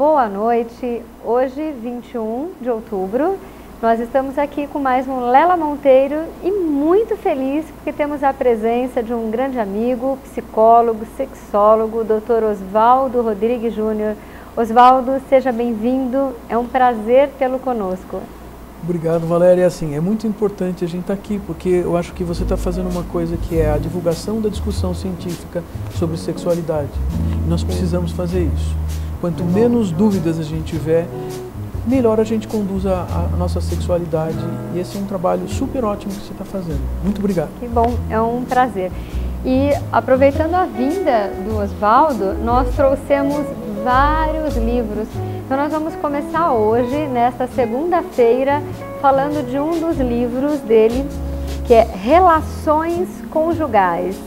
boa noite. Hoje, 21 de outubro, nós estamos aqui com mais um Lela Monteiro e muito feliz porque temos a presença de um grande amigo, psicólogo, sexólogo, Dr. Oswaldo Rodrigues Júnior. Oswaldo, seja bem-vindo, é um prazer tê-lo conosco. Obrigado, Valéria. Assim, é muito importante a gente estar aqui, porque eu acho que você está fazendo uma coisa que é a divulgação da discussão científica sobre sexualidade. E nós precisamos fazer isso. Quanto menos dúvidas a gente tiver, melhor a gente conduz a nossa sexualidade. E esse é um trabalho super ótimo que você está fazendo. Muito obrigado. Que bom, é um prazer. E aproveitando a vinda do Oswaldo, nós trouxemos vários livros. Então nós vamos começar hoje, nesta segunda-feira, falando de um dos livros dele, que é Relações Conjugais.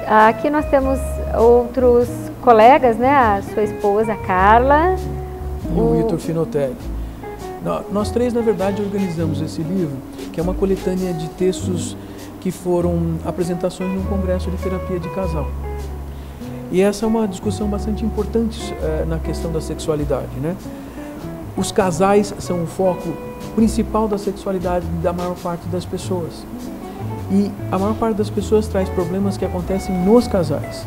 Aqui nós temos outros colegas, né? A sua esposa, Carla. E o Vitor Finotelli. Nós três, na verdade, organizamos esse livro, que é uma coletânea de textos que foram apresentações num congresso de terapia de casal. E essa é uma discussão bastante importante na questão da sexualidade, né? Os casais são o foco principal da sexualidade da maior parte das pessoas. E a maior parte das pessoas traz problemas que acontecem nos casais.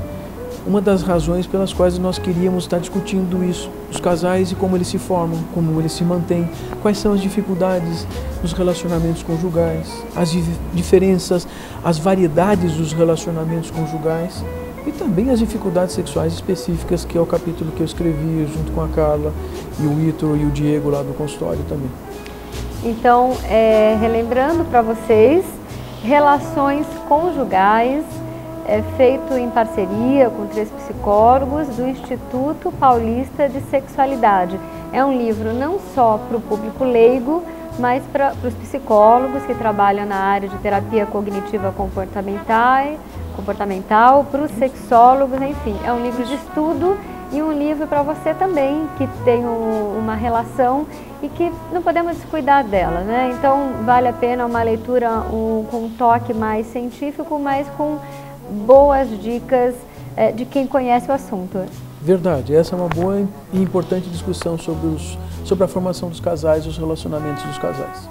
Uma das razões pelas quais nós queríamos estar discutindo isso, os casais e como eles se formam, como eles se mantêm, quais são as dificuldades dos relacionamentos conjugais, as diferenças, as variedades dos relacionamentos conjugais e também as dificuldades sexuais específicas, que é o capítulo que eu escrevi junto com a Carla e o Ítalo e o Diego lá do consultório também. Então, relembrando para vocês, Relações Conjugais, é feito em parceria com 3 psicólogos do Instituto Paulista de Sexualidade. É um livro não só para o público leigo, mas para os psicólogos que trabalham na área de terapia cognitiva comportamental, para os sexólogos, enfim. É um livro de estudo e um livro para você também, que tem uma relação e que não podemos descuidar dela, né? Então, vale a pena uma leitura com um toque mais científico, mas com boas dicas de quem conhece o assunto. Verdade, essa é uma boa e importante discussão sobre a formação dos casais e os relacionamentos dos casais.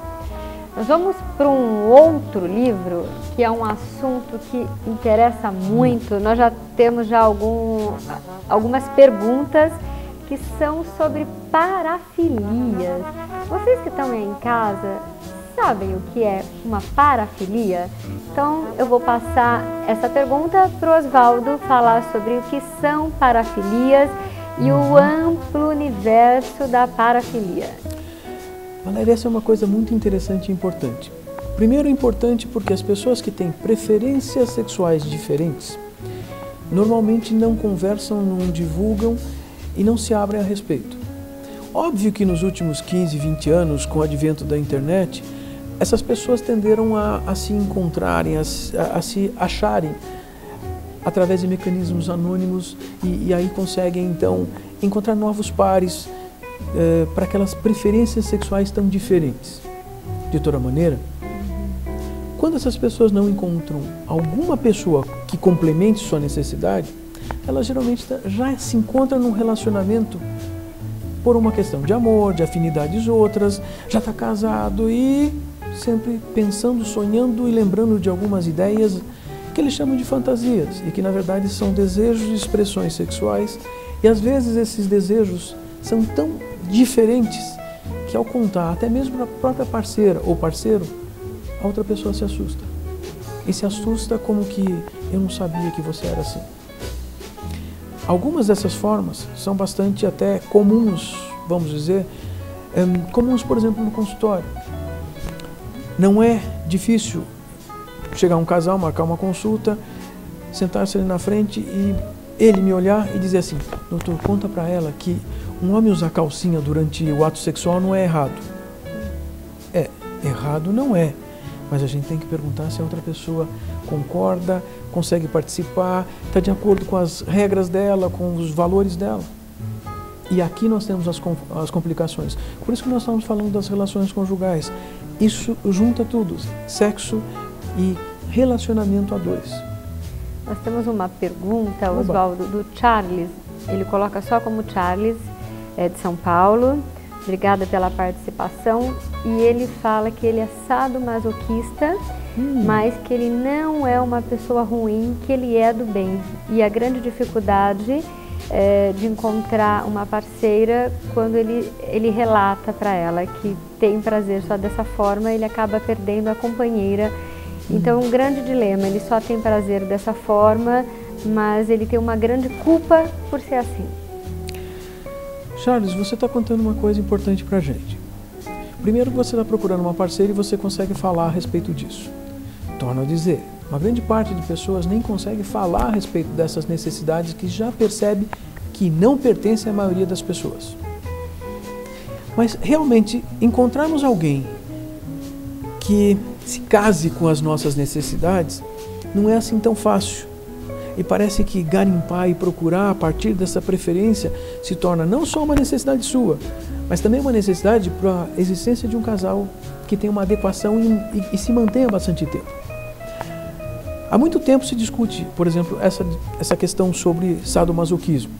Nós vamos para um outro livro, que é um assunto que interessa muito. Nós já temos algumas perguntas que são sobre parafilias. Vocês que estão aí em casa, sabem o que é uma parafilia? Então eu vou passar essa pergunta para o Oswaldo falar sobre o que são parafilias e o amplo universo da parafilia. Valéria, essa é uma coisa muito interessante e importante. Primeiro, importante porque as pessoas que têm preferências sexuais diferentes normalmente não conversam, não divulgam e não se abrem a respeito. Óbvio que nos últimos 15, 20 anos, com o advento da internet, essas pessoas tenderam a se encontrarem, a se acharem através de mecanismos anônimos e aí conseguem então encontrar novos pares para aquelas preferências sexuais tão diferentes. De toda maneira, quando essas pessoas não encontram alguma pessoa que complemente sua necessidade, elas geralmente já se encontram num relacionamento por uma questão de amor, de afinidades outras, já está casado e sempre pensando, sonhando e lembrando de algumas ideias que eles chamam de fantasias e que na verdade são desejos e expressões sexuais, e às vezes esses desejos são tão diferentes que ao contar até mesmo para a própria parceira ou parceiro, a outra pessoa se assusta. E se assusta como que eu não sabia que você era assim. Algumas dessas formas são bastante até comuns, vamos dizer, comuns, por exemplo, no consultório. Não é difícil chegar um casal, marcar uma consulta, sentar-se ali na frente e ele me olhar e dizer assim: doutor, conta para ela que um homem usar calcinha durante o ato sexual não é errado. Errado não é, mas a gente tem que perguntar se a outra pessoa concorda, consegue participar, está de acordo com as regras dela, com os valores dela. E aqui nós temos as complicações. Por isso que nós estamos falando das relações conjugais. Isso junta tudo, sexo e relacionamento a dois. Nós temos uma pergunta, Oswaldo, do Charles. Ele coloca só como Charles. é de São Paulo. Obrigada pela participação. E ele fala que ele é sadomasoquista, mas que ele não é uma pessoa ruim, que ele é do bem. E a grande dificuldade de encontrar uma parceira, quando ele relata para ela que tem prazer só dessa forma, ele acaba perdendo a companheira. Então, um grande dilema, ele só tem prazer dessa forma, mas ele tem uma grande culpa por ser assim. Charles, você está contando uma coisa importante para a gente. Primeiro, você está procurando uma parceira e você consegue falar a respeito disso. Torno a dizer, uma grande parte de pessoas nem consegue falar a respeito dessas necessidades que já percebe que não pertencem à maioria das pessoas. Mas, realmente, encontrarmos alguém que se case com as nossas necessidades não é assim tão fácil. E parece que garimpar e procurar a partir dessa preferência se torna não só uma necessidade sua, mas também uma necessidade para a existência de um casal que tenha uma adequação e se mantenha bastante tempo. Há muito tempo se discute, por exemplo, essa questão sobre sadomasoquismo.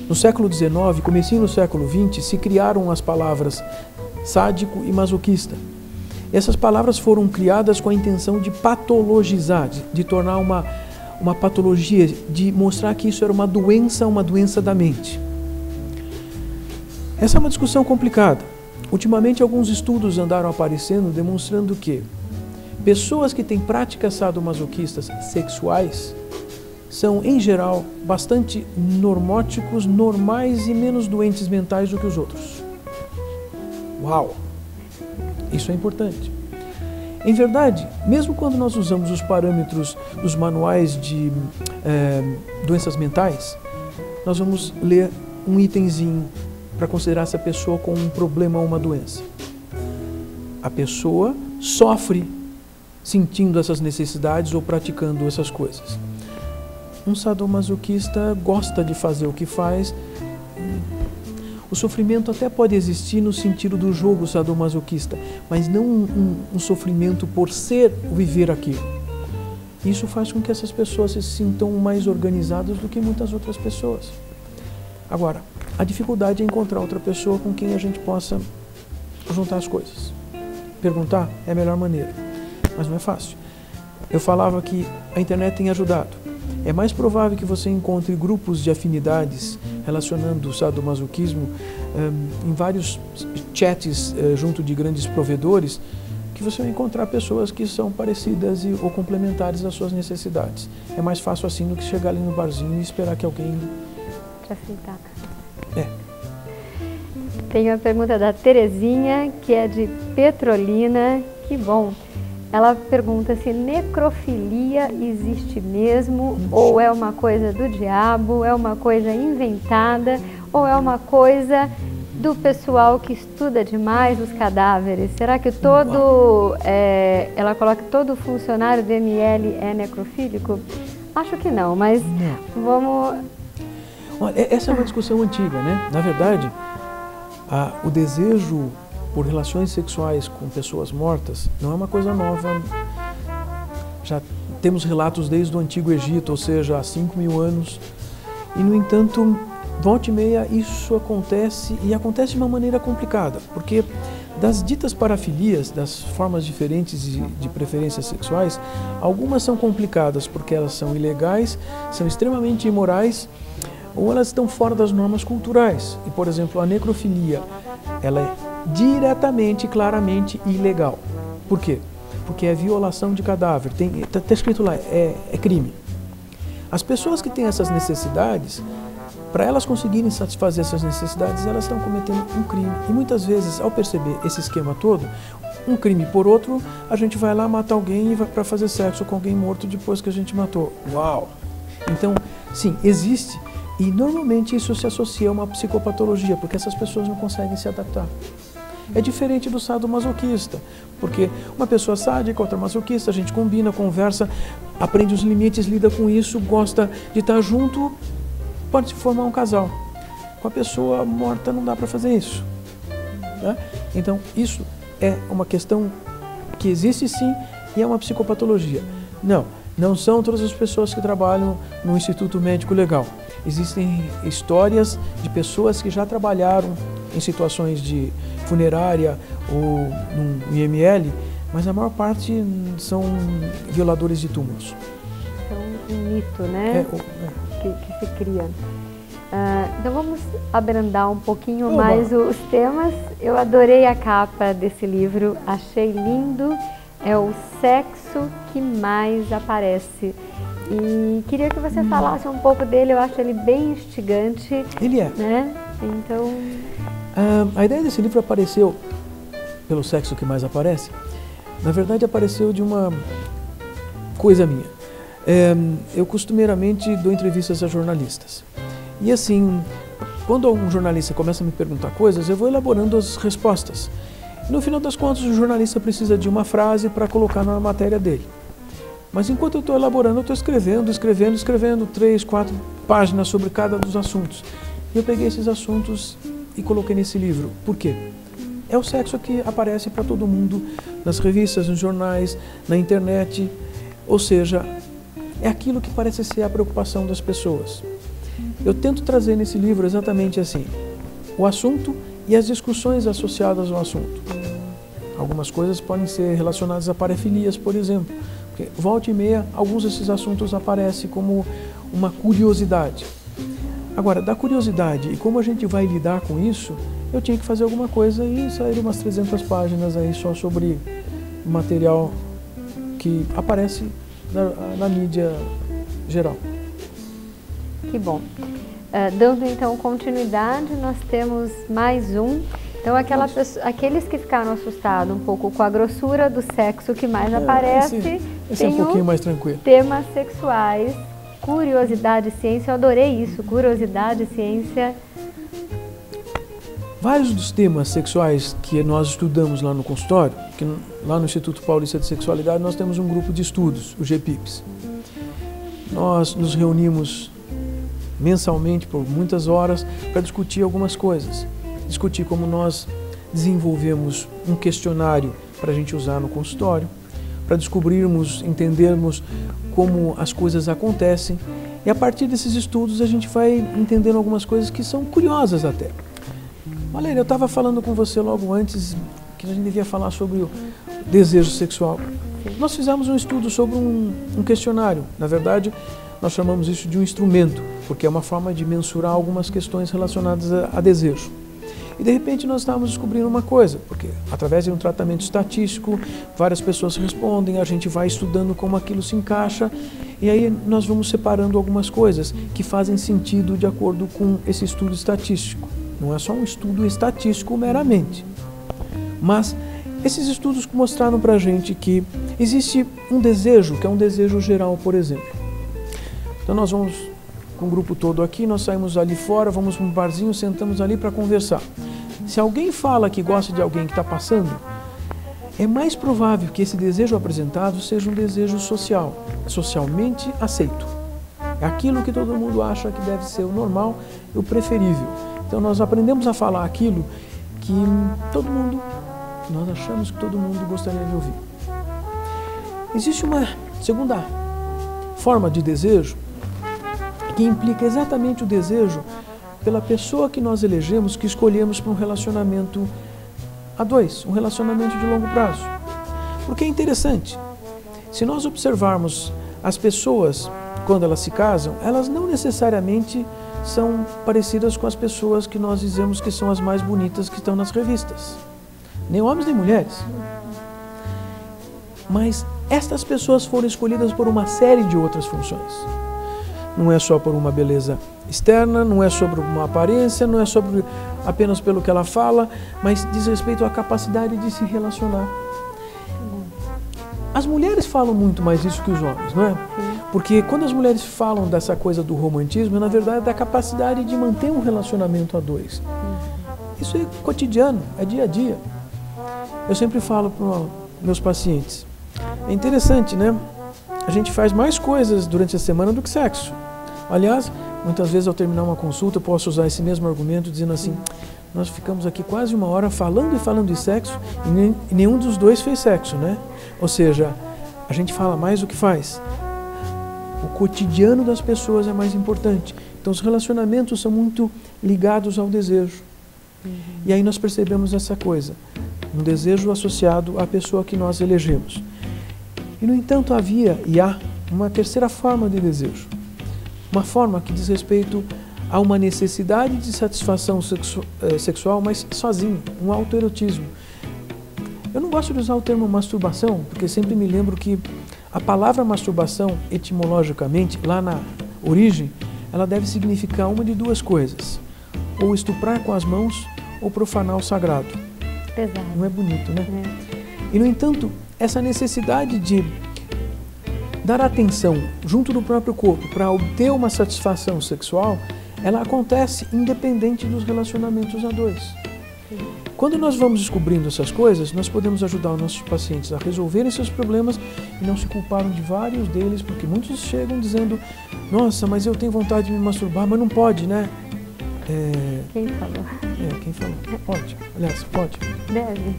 No século XIX, comecinho no século XX, se criaram as palavras sádico e masoquista. Essas palavras foram criadas com a intenção de patologizar, de tornar uma patologia, de mostrar que isso era uma doença da mente. Essa é uma discussão complicada. Ultimamente, alguns estudos andaram aparecendo demonstrando que pessoas que têm práticas sadomasoquistas sexuais são, em geral, bastante normóticos, normais e menos doentes mentais do que os outros. Uau! Isso é importante. Em verdade, mesmo quando nós usamos os parâmetros dos manuais de doenças mentais, nós vamos ler um itemzinho para considerar essa pessoa com um problema ou uma doença. A pessoa sofre sentindo essas necessidades ou praticando essas coisas. Um sadomasoquista gosta de fazer o que faz. O sofrimento até pode existir no sentido do jogo sadomasoquista, mas não um sofrimento por viver aquilo. Isso faz com que essas pessoas se sintam mais organizadas do que muitas outras pessoas. Agora, a dificuldade é encontrar outra pessoa com quem a gente possa juntar as coisas. Perguntar é a melhor maneira, mas não é fácil. Eu falava que a internet tem ajudado. É mais provável que você encontre grupos de afinidades relacionando o sadomasoquismo em vários chats junto de grandes provedores, que você vai encontrar pessoas que são parecidas ou complementares às suas necessidades. É mais fácil assim do que chegar ali no barzinho e esperar que alguém... Para aceitar. É. Tem uma pergunta da Terezinha, que é de Petrolina. Que bom! Ela pergunta se necrofilia existe mesmo, ou é uma coisa do diabo, é uma coisa inventada, ou é uma coisa do pessoal que estuda demais os cadáveres. Será que ela coloca que todo funcionário do ML é necrofílico? Acho que não, mas vamos... Olha, essa é uma discussão antiga, né? Na verdade, o desejo por relações sexuais com pessoas mortas não é uma coisa nova. Já temos relatos desde o Antigo Egito, ou seja, há 5.000 anos. E, no entanto, volta e meia isso acontece, e acontece de uma maneira complicada, porque das ditas parafilias, das formas diferentes de preferências sexuais, algumas são complicadas porque elas são ilegais, são extremamente imorais, ou elas estão fora das normas culturais. E, por exemplo, a necrofilia, ela é diretamente, claramente ilegal. Por quê? Porque é violação de cadáver. Está escrito lá, é crime. As pessoas que têm essas necessidades, para elas conseguirem satisfazer essas necessidades, elas estão cometendo um crime. E muitas vezes, ao perceber esse esquema todo, um crime por outro, a gente vai lá matar alguém e vai para fazer sexo com alguém morto depois que a gente matou. Uau! Então, sim, existe. E normalmente isso se associa a uma psicopatologia, porque essas pessoas não conseguem se adaptar. É diferente do sadomasoquista, porque uma pessoa sádica, outra masoquista, a gente combina, conversa, aprende os limites, lida com isso, gosta de estar junto, pode se formar um casal. Com a pessoa morta não dá para fazer isso. Né? Então, isso é uma questão que existe sim e é uma psicopatologia. Não são todas as pessoas que trabalham no Instituto Médico Legal. existem histórias de pessoas que já trabalharam em situações de funerária ou no IML, mas a maior parte são violadores de túmulos. Então, um mito, né? Que se cria. Então vamos abrandar um pouquinho mais os temas. Eu adorei a capa desse livro, achei lindo. É o sexo que mais aparece. E queria que você falasse um pouco dele, eu acho ele bem instigante. Ele é. Né? Então... a ideia desse livro apareceu pelo sexo que mais aparece. Na verdade, apareceu de uma coisa minha. Eu costumeiramente dou entrevistas a jornalistas. E assim, quando um jornalista começa a me perguntar coisas, eu vou elaborando as respostas. No final das contas, o jornalista precisa de uma frase para colocar na matéria dele. Mas enquanto eu estou elaborando, eu estou escrevendo 3, 4 páginas sobre cada dos assuntos. E eu peguei esses assuntos e coloquei nesse livro. Por quê? É o sexo que aparece para todo mundo, nas revistas, nos jornais, na internet. Ou seja, é aquilo que parece ser a preocupação das pessoas. Eu tento trazer nesse livro exatamente assim, o assunto e as discussões associadas ao assunto. Algumas coisas podem ser relacionadas a parafilias, por exemplo. Porque volta e meia, alguns desses assuntos aparecem como uma curiosidade. Agora, da curiosidade e como a gente vai lidar com isso, eu tinha que fazer alguma coisa e saíram umas 300 páginas aí só sobre material que aparece na mídia geral. Que bom. Dando então continuidade, nós temos mais um. Então aqueles que ficaram assustados um pouco com a grossura do sexo que mais aparece, esse é um pouquinho mais tranquilo. Temas sexuais, curiosidade e ciência, eu adorei isso, curiosidade e ciência. Vários dos temas sexuais que nós estudamos lá no consultório, que lá no Instituto Paulista de Sexualidade nós temos um grupo de estudos, o GPIPS. Nós nos reunimos mensalmente por muitas horas para discutir algumas coisas. Discutir como nós desenvolvemos um questionário para a gente usar no consultório, para descobrirmos, entendermos como as coisas acontecem. E a partir desses estudos a gente vai entendendo algumas coisas que são curiosas até. Valéria, eu estava falando com você logo antes que a gente devia falar sobre o desejo sexual. Nós fizemos um estudo sobre um questionário. Na verdade, nós chamamos isso de um instrumento, porque é uma forma de mensurar algumas questões relacionadas a desejo. E de repente nós estávamos descobrindo uma coisa, porque através de um tratamento estatístico, várias pessoas respondem, a gente vai estudando como aquilo se encaixa, e aí nós vamos separando algumas coisas que fazem sentido de acordo com esse estudo estatístico. Não é só um estudo estatístico meramente, mas esses estudos mostraram para a gente que existe um desejo, que é um desejo geral, por exemplo. Então nós vamos com o grupo todo aqui, nós saímos ali fora, vamos para um barzinho, sentamos ali para conversar. Se alguém fala que gosta de alguém que está passando, é mais provável que esse desejo apresentado seja um desejo social, socialmente aceito. É aquilo que todo mundo acha que deve ser o normal e o preferível. Então nós aprendemos a falar aquilo que nós achamos que todo mundo gostaria de ouvir. Existe uma segunda forma de desejo que implica exatamente o desejo pela pessoa que nós elegemos, que escolhemos para um relacionamento a dois, um relacionamento de longo prazo. Porque é interessante, se nós observarmos as pessoas quando elas se casam, elas não necessariamente são parecidas com as pessoas que nós dizemos que são as mais bonitas que estão nas revistas. Nem homens nem mulheres. Mas estas pessoas foram escolhidas por uma série de outras funções. Não é só por uma beleza externa, não é sobre uma aparência, não é sobre apenas pelo que ela fala, mas diz respeito à capacidade de se relacionar. As mulheres falam muito mais isso que os homens, não é? Porque quando as mulheres falam dessa coisa do romantismo, na verdade é da capacidade de manter um relacionamento a dois. Isso é cotidiano, é dia a dia. Eu sempre falo para os meus pacientes, é interessante, né? A gente faz mais coisas durante a semana do que sexo. Aliás, muitas vezes ao terminar uma consulta eu posso usar esse mesmo argumento dizendo assim, nós ficamos aqui quase uma hora falando e falando de sexo e nenhum dos dois fez sexo, né? Ou seja, a gente fala mais do que faz. O cotidiano das pessoas é mais importante. Então os relacionamentos são muito ligados ao desejo. E aí nós percebemos essa coisa, um desejo associado à pessoa que nós elegemos. E no entanto havia e há uma terceira forma de desejo. Uma forma que diz respeito a uma necessidade de satisfação sexual, mas sozinho, um autoerotismo. Eu não gosto de usar o termo masturbação, porque sempre me lembro que a palavra masturbação, etimologicamente, lá na origem, ela deve significar uma de duas coisas. Ou estuprar com as mãos, ou profanar o sagrado. Pesado. Não é bonito, né? E, no entanto, essa necessidade de dar atenção junto do próprio corpo para obter uma satisfação sexual, ela acontece independente dos relacionamentos a dois. Quando nós vamos descobrindo essas coisas, nós podemos ajudar os nossos pacientes a resolverem seus problemas e não se culparem de vários deles, porque muitos chegam dizendo: nossa, mas eu tenho vontade de me masturbar, mas não pode, né? Quem falou? Quem falou? Pode. Aliás, pode. Deve.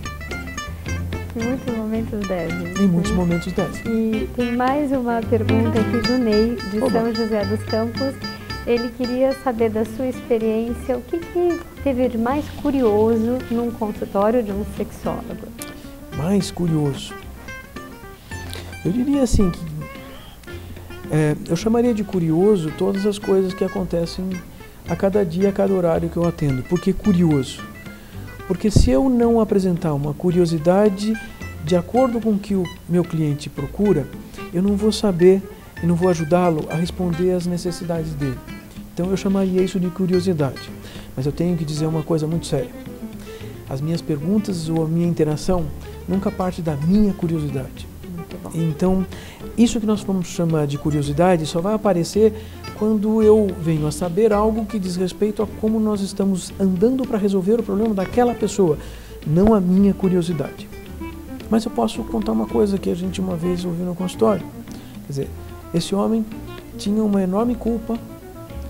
Em muitos momentos deve. Em muitos momentos deve. E tem mais uma pergunta aqui do Ney, de São José dos Campos. Ele queria saber da sua experiência, o que teve de mais curioso num consultório de um sexólogo? Mais curioso? Eu diria assim que eu chamaria de curioso todas as coisas que acontecem a cada dia, a cada horário que eu atendo. Por que curioso? Porque se eu não apresentar uma curiosidade de acordo com o que o meu cliente procura, eu não vou saber e não vou ajudá-lo a responder às necessidades dele. Então eu chamaria isso de curiosidade. Mas eu tenho que dizer uma coisa muito séria. As minhas perguntas ou a minha interação nunca parte da minha curiosidade. Então, isso que nós vamos chamar de curiosidade só vai aparecer quando eu venho a saber algo que diz respeito a como nós estamos andando para resolver o problema daquela pessoa, não a minha curiosidade. Mas eu posso contar uma coisa que a gente uma vez ouviu no consultório. Quer dizer, esse homem tinha uma enorme culpa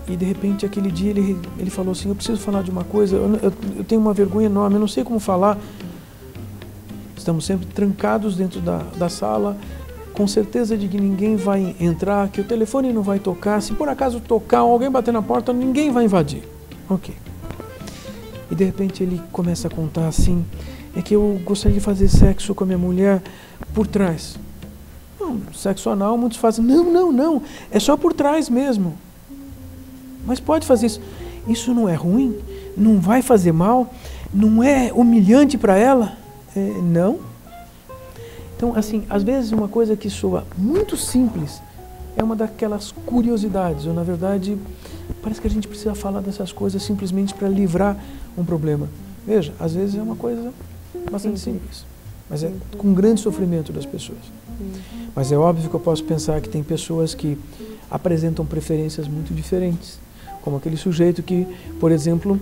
e de repente aquele dia ele falou assim: eu preciso falar de uma coisa, eu tenho uma vergonha enorme, eu não sei como falar. Estamos sempre trancados dentro da sala, com certeza de que ninguém vai entrar, que o telefone não vai tocar. Se por acaso tocar ou alguém bater na porta, ninguém vai invadir. Ok. E de repente ele começa a contar assim: é que eu gostaria de fazer sexo com a minha mulher por trás. Não, sexo anal, muitos fazem. Não, é só por trás mesmo. Mas pode fazer isso. Isso não é ruim? Não vai fazer mal? Não é humilhante para ela? Não. Então, assim, às vezes uma coisa que soa muito simples é uma daquelas curiosidades, ou na verdade, parece que a gente precisa falar dessas coisas simplesmente para livrar um problema. Veja, às vezes é uma coisa bastante simples, mas é com grande sofrimento das pessoas. Mas é óbvio que eu posso pensar que tem pessoas que apresentam preferências muito diferentes, como aquele sujeito que, por exemplo,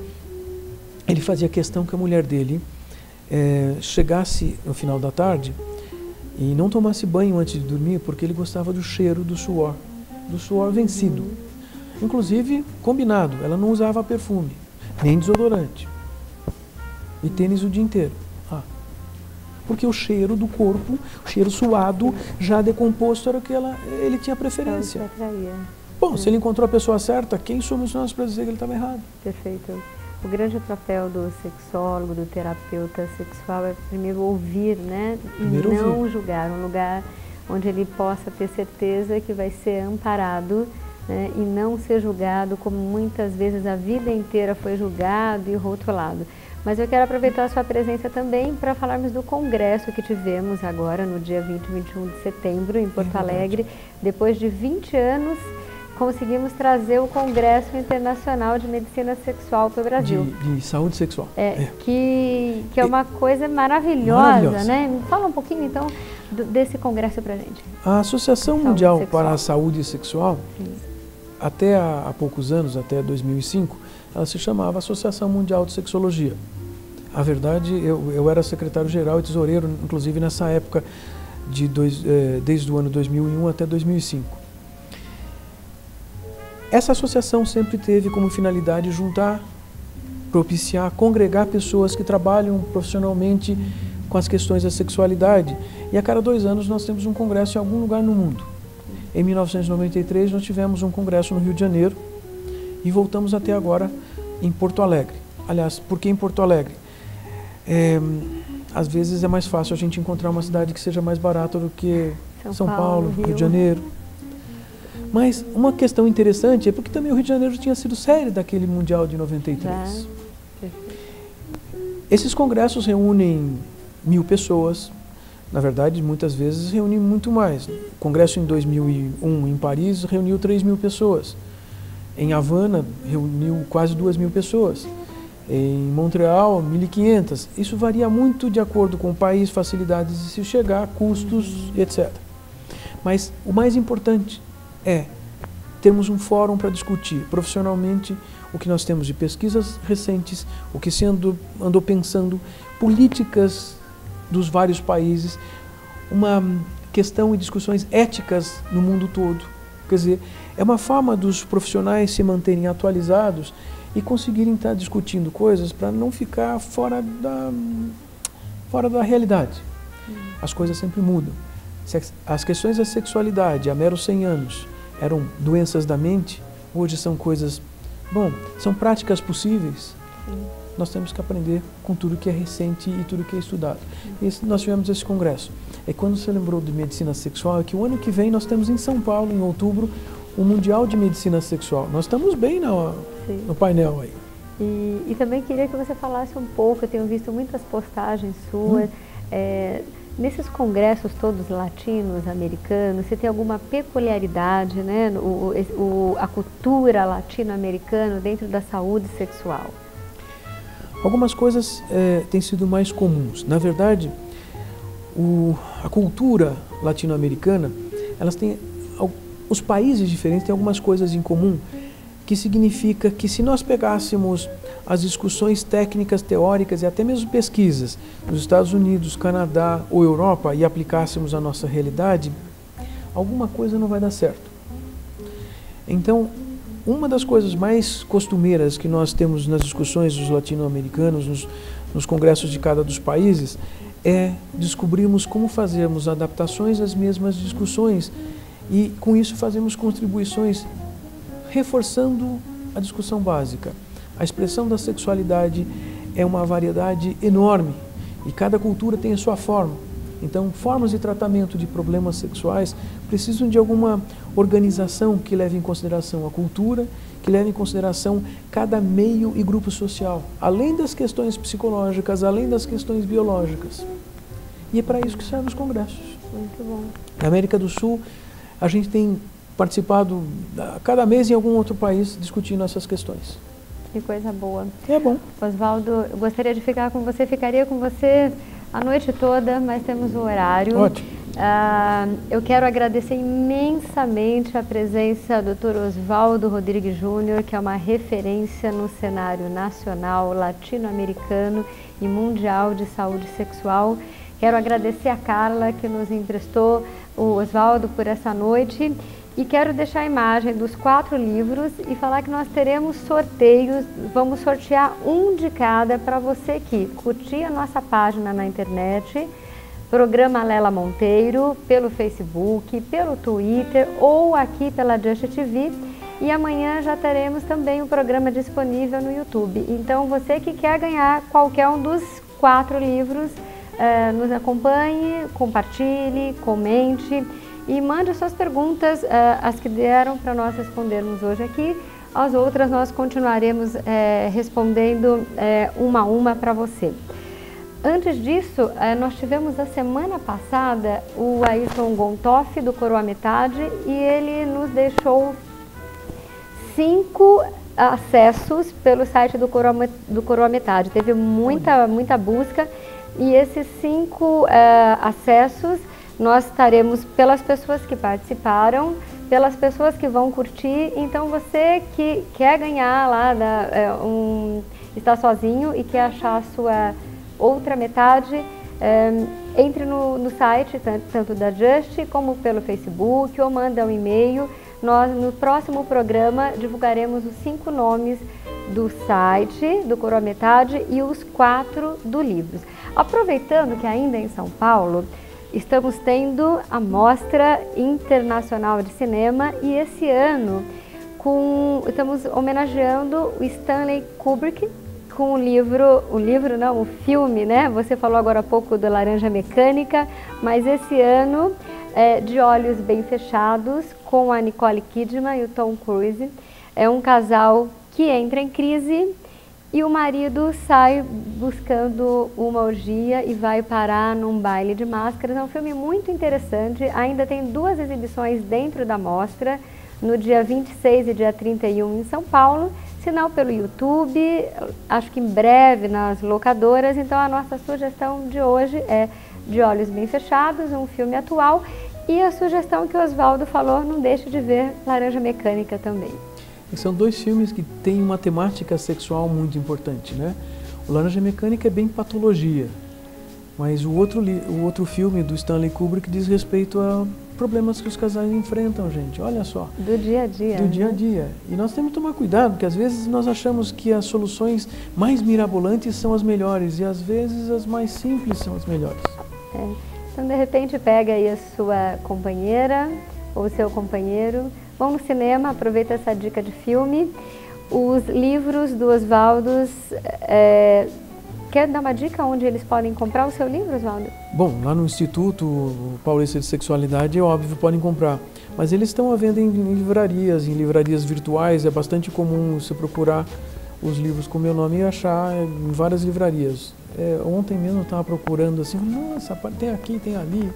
ele fazia questão que a mulher dele chegasse no final da tarde e não tomasse banho antes de dormir, porque ele gostava do cheiro do suor vencido. Inclusive, combinado, ela não usava perfume, nem desodorante, e tênis o dia inteiro. Porque o cheiro do corpo, o cheiro suado, já decomposto, era o que ele tinha preferência. Bom, se ele encontrou a pessoa certa, quem somos nós para dizer que ele estava errado? Perfeito. O grande papel do sexólogo, do terapeuta sexual é primeiro ouvir, né? Primeiro e não ouvir. julgar, um lugar onde ele possa ter certeza que vai ser amparado, né? E não ser julgado como muitas vezes a vida inteira foi julgado e rotulado. Mas eu quero aproveitar a sua presença também para falarmos do congresso que tivemos agora no dia 20 e 21 de setembro em Porto Alegre. Depois de 20 anos, conseguimos trazer o Congresso Internacional de Medicina Sexual para o Brasil. De saúde sexual. Que é uma coisa maravilhosa, né? Me fala um pouquinho, então, desse congresso para a gente. A Associação Mundial para a Saúde Sexual, até há poucos anos, até 2005, ela se chamava Associação Mundial de Sexologia. A verdade, eu era secretário-geral e tesoureiro, inclusive nessa época, desde o ano 2001 até 2005. Essa associação sempre teve como finalidade juntar, propiciar, congregar pessoas que trabalham profissionalmente com as questões da sexualidade. E a cada 2 anos nós temos um congresso em algum lugar no mundo. Em 1993 nós tivemos um congresso no Rio de Janeiro e voltamos até agora em Porto Alegre. Aliás, por que em Porto Alegre? Às vezes é mais fácil a gente encontrar uma cidade que seja mais barata do que São Paulo, Rio de Janeiro. Mas uma questão interessante é porque também o Rio de Janeiro tinha sido sede daquele Mundial de 93. Esses congressos reúnem 1000 pessoas, na verdade muitas vezes reúnem muito mais. O congresso em 2001 em Paris reuniu 3.000 pessoas, em Havana reuniu quase 2.000 pessoas, em Montreal 1.500. Isso varia muito de acordo com o país, facilidades de se chegar, custos, etc. Mas o mais importante é termos um fórum para discutir profissionalmente o que nós temos de pesquisas recentes, o que se andou pensando, políticas dos vários países, uma questão e discussões éticas no mundo todo. Quer dizer, é uma forma dos profissionais se manterem atualizados e conseguirem estar discutindo coisas para não ficar fora da realidade. As coisas sempre mudam. As questões da sexualidade há meros 100 anos eram doenças da mente, hoje são coisas, são práticas possíveis. Nós temos que aprender com tudo que é recente e tudo que é estudado. E nós tivemos esse congresso. E quando você lembrou de medicina sexual, é que o ano que vem nós temos em São Paulo, em outubro, o Mundial de Medicina Sexual. Nós estamos bem no painel aí. E também queria que você falasse um pouco, eu tenho visto muitas postagens suas, nesses congressos todos latinos, americanos, você tem alguma peculiaridade, né, a cultura latino-americana dentro da saúde sexual? Algumas coisas têm sido mais comuns. Na verdade, a cultura latino-americana, os países diferentes têm algumas coisas em comum, que significa que se nós pegássemos as discussões técnicas, teóricas e até mesmo pesquisas dos Estados Unidos, Canadá ou Europa e aplicássemos à nossa realidade, alguma coisa não vai dar certo. Então, uma das coisas mais costumeiras que nós temos nas discussões dos latino-americanos, nos congressos de cada dos países, é descobrirmos como fazermos adaptações às mesmas discussões e, com isso, fazemos contribuições reforçando a discussão básica. A expressão da sexualidade é uma variedade enorme e cada cultura tem a sua forma. Então, formas de tratamento de problemas sexuais precisam de alguma organização que leve em consideração a cultura, que leve em consideração cada meio e grupo social, além das questões psicológicas, além das questões biológicas. E é para isso que servem os congressos. Muito bom. Na América do Sul, a gente tem participado cada mês em algum outro país discutindo essas questões. Que coisa boa. É bom. Oswaldo, eu gostaria de ficar com você, ficaria com você a noite toda, mas temos o horário. Ótimo. Eu quero agradecer imensamente a presença do Dr. Oswaldo Rodrigues Júnior, que é uma referência no cenário nacional, latino-americano e mundial de saúde sexual. Quero agradecer a Carla, que nos emprestou o Oswaldo por essa noite. E quero deixar a imagem dos 4 livros e falar que nós teremos sorteios, vamos sortear um de cada para você que curtir a nossa página na internet, Programa Lela Monteiro, pelo Facebook, pelo Twitter ou aqui pela Just TV. E amanhã já teremos também o programa disponível no YouTube. Então você que quer ganhar qualquer um dos 4 livros, nos acompanhe, compartilhe, comente. E mande suas perguntas, as que deram para nós respondermos hoje aqui. As outras nós continuaremos respondendo uma a uma para você. Antes disso, nós tivemos a semana passada o Ayrton Gontoff, do Coroa Metade, e ele nos deixou 5 acessos pelo site do Coroa Metade. Teve muita busca e esses 5 acessos nós estaremos pelas pessoas que participaram, pelas pessoas que vão curtir. Então você que quer ganhar lá, está sozinho e quer achar a sua outra metade, entre no site, tanto da Just como pelo Facebook, ou manda um e-mail. Nós no próximo programa divulgaremos os 5 nomes do site do Coroa Metade e os 4 do livro. Aproveitando que ainda em São Paulo, estamos tendo a Mostra Internacional de Cinema e esse ano estamos homenageando o Stanley Kubrick com o filme, né? Você falou agora há pouco do Laranja Mecânica, mas esse ano De Olhos Bem Fechados, com a Nicole Kidman e o Tom Cruise. É um casal que entra em crise e o marido sai buscando uma orgia e vai parar num baile de máscaras. É um filme muito interessante, ainda tem 2 exibições dentro da mostra, no dia 26 e dia 31 em São Paulo, se não pelo YouTube, acho que em breve nas locadoras. Então a nossa sugestão de hoje é De Olhos Bem Fechados, um filme atual, e a sugestão que o Oswaldo falou, não deixe de ver Laranja Mecânica também. São 2 filmes que têm uma temática sexual muito importante, né? O Laranja Mecânica é bem patologia, mas o outro filme do Stanley Kubrick diz respeito a problemas que os casais enfrentam, gente. Olha só. Do dia a dia. Do dia a dia. E nós temos que tomar cuidado, porque às vezes nós achamos que as soluções mais mirabolantes são as melhores e às vezes as mais simples são as melhores. Então, de repente, pega aí a sua companheira ou o seu companheiro, vão no cinema, aproveita essa dica de filme. Os livros do Oswaldo, quer dar uma dica onde eles podem comprar o seu livro, Oswaldo? Bom, lá no Instituto Paulista de Sexualidade, é óbvio, podem comprar. Mas eles estão à venda em livrarias virtuais. É bastante comum você procurar os livros com meu nome e achar em várias livrarias. Ontem mesmo eu estava procurando assim, nossa, tem aqui, tem ali.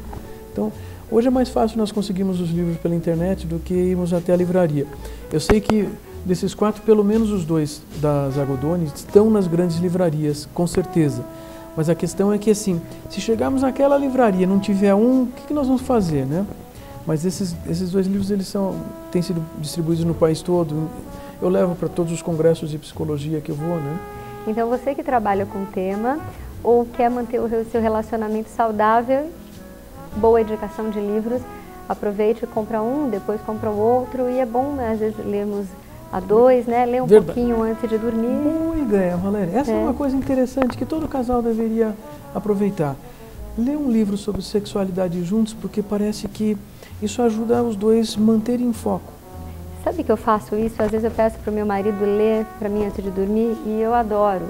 Então, hoje é mais fácil nós conseguirmos os livros pela internet do que irmos até a livraria. Eu sei que desses 4, pelo menos os 2 da Zagodoni estão nas grandes livrarias, com certeza. Mas a questão é que, assim, se chegarmos naquela livraria e não tiver um, o que nós vamos fazer, né? Mas esses 2 livros, eles têm sido distribuídos no país todo. Eu levo para todos os congressos de psicologia que eu vou, né? Então, você que trabalha com o tema ou quer manter o seu relacionamento saudável, boa indicação de livros, aproveite e compra um, depois compra o outro. E é bom, né, às vezes, lermos a 2, né? Ler um pouquinho antes de dormir. Boa ideia, Valéria. Essa é uma coisa interessante que todo casal deveria aproveitar. Ler um livro sobre sexualidade juntos, porque parece que isso ajuda os 2 a manterem foco. Sabe que eu faço isso? Às vezes eu peço para o meu marido ler para mim antes de dormir e eu adoro.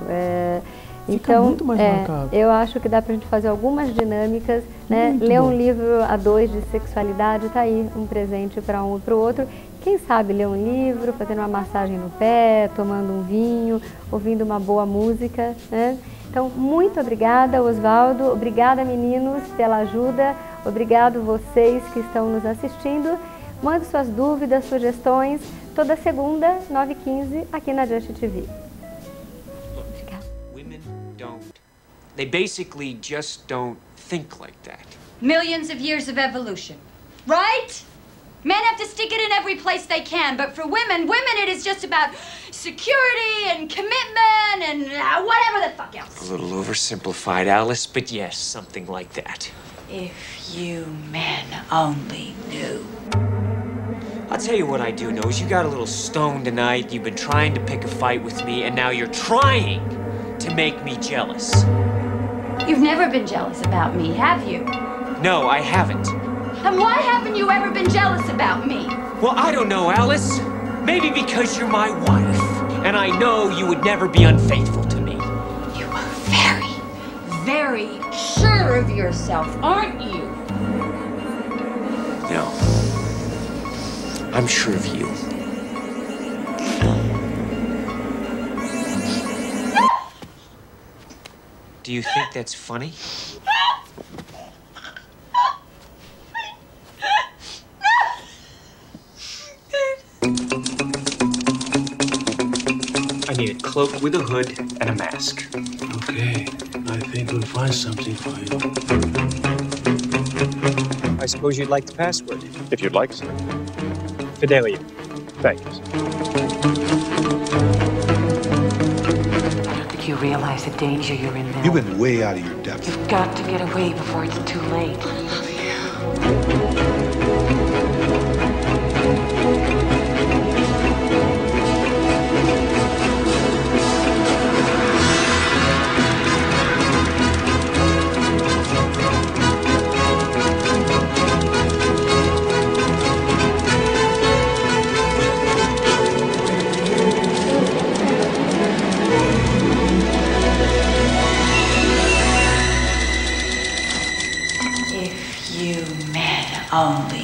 Fica muito mais marcado. Eu acho que dá para a gente fazer algumas dinâmicas, né? Ler um livro a 2 de sexualidade, tá aí um presente para um e para o outro. Quem sabe ler um livro, fazendo uma massagem no pé, tomando um vinho, ouvindo uma boa música, né? Então, muito obrigada, Oswaldo. Obrigada, meninos, pela ajuda. Obrigado vocês que estão nos assistindo. Mande suas dúvidas, sugestões, toda segunda, 9h15, aqui na Just TV. Obrigada. Women don't. They basically just don't think like that. Millions of years of evolution, right? Men have to stick it in every place they can, but for women it is just about security and commitment and whatever the fuck else. A little oversimplified, Alice, but yes, something like that. If you men only knew. I'll tell you what I do know is you got a little stoned tonight, you've been trying to pick a fight with me, and now you're trying to make me jealous. You've never been jealous about me, have you? No, I haven't. And why haven't you ever been jealous about me? Well, I don't know, Alice. Maybe because you're my wife, and I know you would never be unfaithful to me. You are very, very sure of yourself, aren't you? No. I'm sure of you. Do you think that's funny? I need a cloak with a hood and a mask. Okay, I think we'll find something for you. I suppose you'd like the password. If you'd like, sir. Fidelia. Thank you, sir. I don't think you realize the danger you're in now. You've been way out of your depth. You've got to get away before it's too late. I love you. only